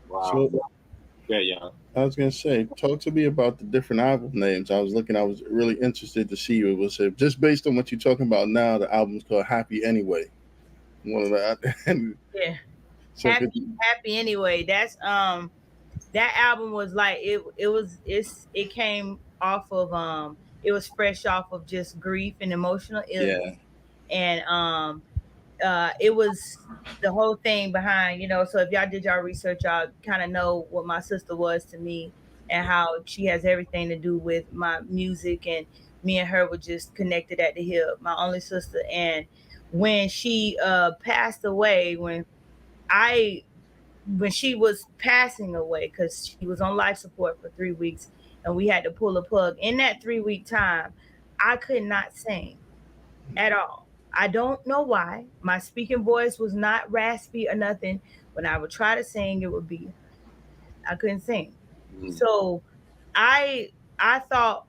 Wow. So Yeah. I was gonna say, talk to me about the different album names. I was looking. I was really interested to see. It was just based on what you're talking about now. The album's called Happy Anyway. One of that. And Yeah. so could Happy Happy Anyway. That's that album was like it came off of it was fresh off of just grief and emotional illness. yeah. And it was the whole thing behind, so if y'all did y'all research, y'all kind of know what my sister was to me and how she has everything to do with my music, and me and her were just connected at the hip, my only sister. And when she passed away, I when she was passing away, because she was on life support for 3 weeks, and we had to pull a plug in that 3 week time, I could not sing at all. I don't know why. My speaking voice was not raspy or nothing. When I would try to sing, it would be I couldn't sing. Mm. So I I thought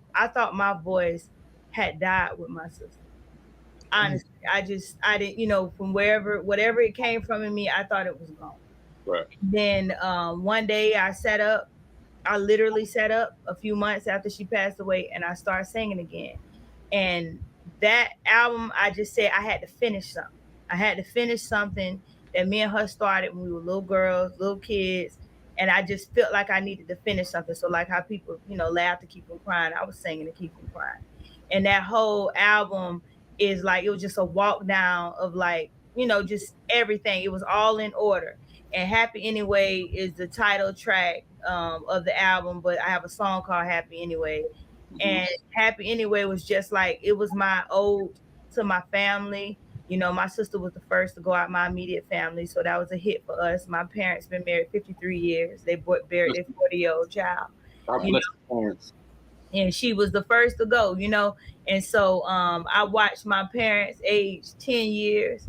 my voice had died with my sister. Honestly, I didn't, from wherever whatever it came from in me, I thought it was gone. Right. Then one day I literally sat up a few months after she passed away, and I started singing again. And that album, I just said I had to finish something. I had to finish something that me and her started when we were little girls, little kids. And I just felt like I needed to finish something. So, like how people, laugh to keep from crying, I was singing to keep from crying. And that whole album is like, it was just a walk down of like, just everything. It was all in order. And Happy Anyway is the title track of the album, but I have a song called Happy Anyway. Mm-hmm. And Happy Anyway was just like, it was my ode to my family. My sister was the first to go out my immediate family, so that was a hit for us. My parents been married 53 years. They buried their 40-year-old child. God You bless the parents. and she was the first to go. And so I watched my parents age 10 years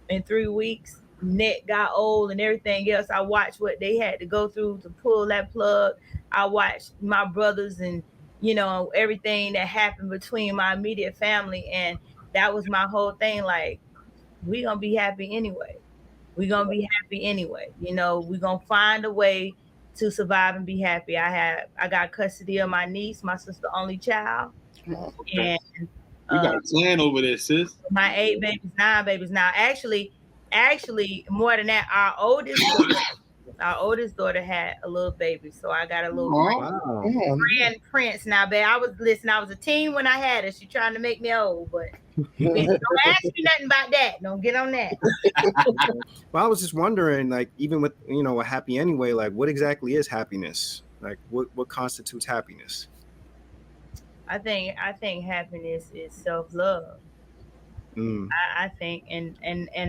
in 3 weeks. Neck got old and everything else. I watched what they had to go through to pull that plug. I watched my brothers and everything that happened between my immediate family, and that was my whole thing. Like, we gonna be happy anyway. We gonna be happy anyway. We gonna find a way to survive and be happy. I got custody of my niece, my sister only child, Okay. and We got uh, a clan over there, sis. my 8 babies, 9 babies now. Actually, more than that, our oldest daughter had a little baby, so I got a little Aw. Wow. Come on. Prince now, babe. I was a teen when I had her. She trying to make me old, but don't ask me nothing about that. Don't get on that. Well, I was just wondering, like, even with a happy anyway, like, what exactly is happiness? Like, what constitutes happiness? I think happiness is self love. Mm, I think, and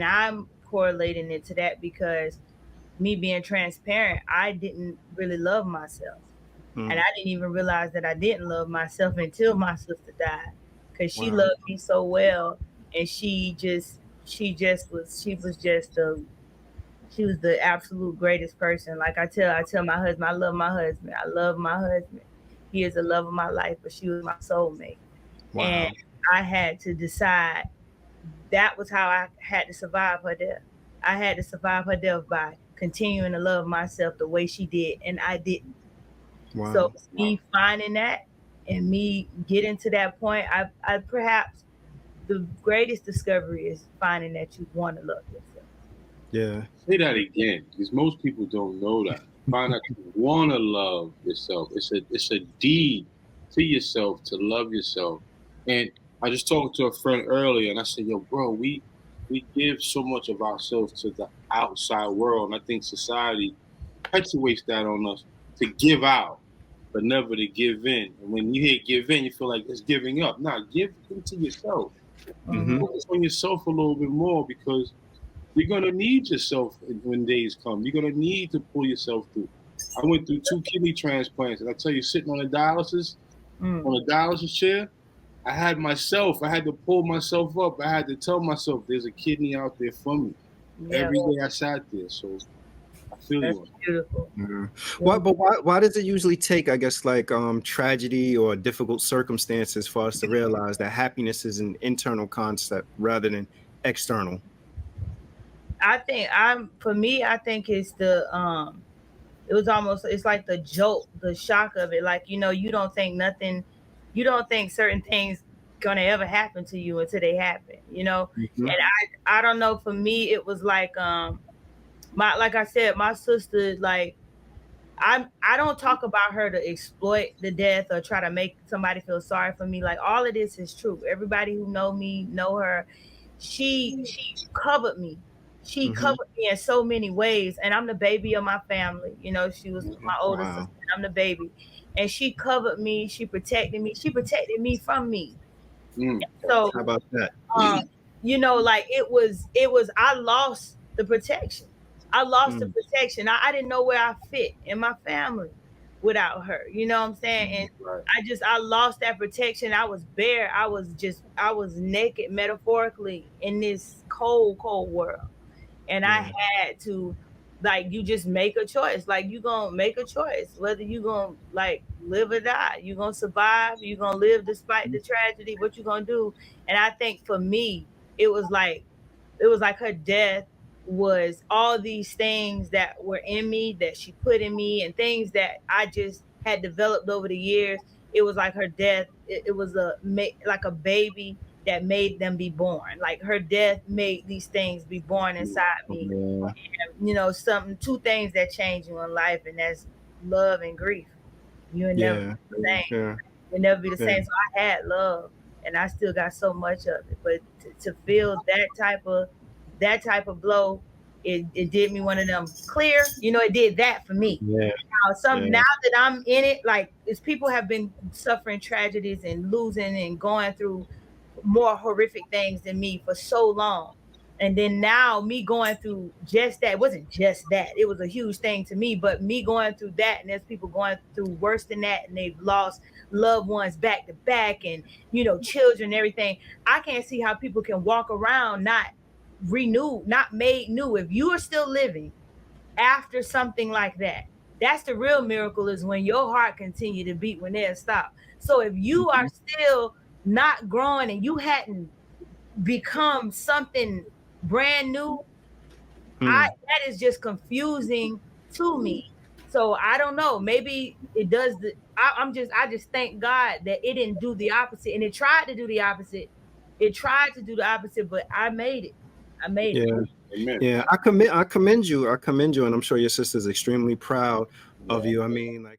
I'm correlating it to that because me being transparent, I didn't really love myself, and mm, I didn't even realize that I didn't love myself until my sister died, because she wow. loved me so well, and she was the absolute greatest person. Like I tell my husband, I love my husband. I love my husband. He is the love of my life, but she was my soulmate. And Wow. I had to decide that was how I had to survive her death. I had to survive her death by continuing to love myself the way she did, and I didn't. So Wow. me finding that and me getting to that point, I perhaps the greatest discovery is finding that you want to love yourself. Yeah. Say that again, because most people don't know that. Find out you want to love yourself. It's a deed to yourself to love yourself. And I just talked to a friend earlier, and I said, "Yo, bro, we give so much of ourselves to the outside world, and I think society perpetuates that on us to give out, but never to give in. And when you hear give in, you feel like it's giving up. Nah, give into yourself. Mm-hmm. Hmm. Focus on yourself a little bit more because you're gonna need yourself when days come. You're gonna need to pull yourself through. I went through 2 kidney transplants, and I tell you, sitting Mm. on a dialysis chair, I had myself. I had to pull myself up. I had to tell myself, "There's a kidney out there for me." Yeah, Every day I sat there, so I feel that's you on that. beautiful. Yeah. Yeah. Why does it usually take, I guess, like tragedy or difficult circumstances for us to realize that happiness is an internal concept rather than external? I think I'm for me. I think it's it was almost, it's like the jolt, the shock of it. Like, you don't think nothing, you don't think certain things gonna ever happen to you until they happen, Mhm. And I don't know, for me, it was like, like I said, my sister, like, I don't talk about her to exploit the death or try to make somebody feel sorry for me. Like, all of this is true. Everybody who know me know her. She covered me. She Mhm. covered me in so many ways. And I'm the baby of my family. She was my older sister. Wow. And I'm the baby. And she covered me. She protected me. She protected me from me. Mm. So, How about that? like, I lost the protection. I lost the Mm. protection. I didn't know where I fit in my family without her. You know what I'm saying? And Right. I lost that protection. I was bare. I was naked metaphorically in this cold, cold world. And I Yeah. had to, like, you just make a choice. Like, you gonna make a choice whether you gonna, like, live or die. You gonna survive, you gonna live despite the tragedy, what you gonna do. And I think for me, it was like her death was all these things that were in me, that she put in me, and things that I just had developed over the years. It was like her death, it was like a baby that made them be born. Like, her death made these things be born inside me. Yeah. Two things that change you in life, and that's love and grief. You'll never be Yeah. the same. Yeah. You'll never be the Yeah. same. So I had love, and I still got so much of it. But to feel that type of blow, it did me one of them clear. It did that for me. Yeah. Now that I'm in it, like, it's people have been suffering tragedies and losing and going through more horrific things than me for so long. And then now, me going through just that, it wasn't just that, it was a huge thing to me, but me going through that, and there's people going through worse than that, and they've lost loved ones back to back, and children and everything. I can't see how people can walk around not renewed, not made new. If you are still living after something like that, that's the real miracle, is when your heart continue to beat when they'll stop. So if you are still not growing and you hadn't become something brand new, that is just confusing to me. So I don't know. Maybe it does. I just thank God that it didn't do the opposite, and it tried to do the opposite. It tried to do the opposite, but I made it. I made it. Yeah. Amen. Yeah. I commend you. And I'm sure your sister's extremely proud of you. I mean, like.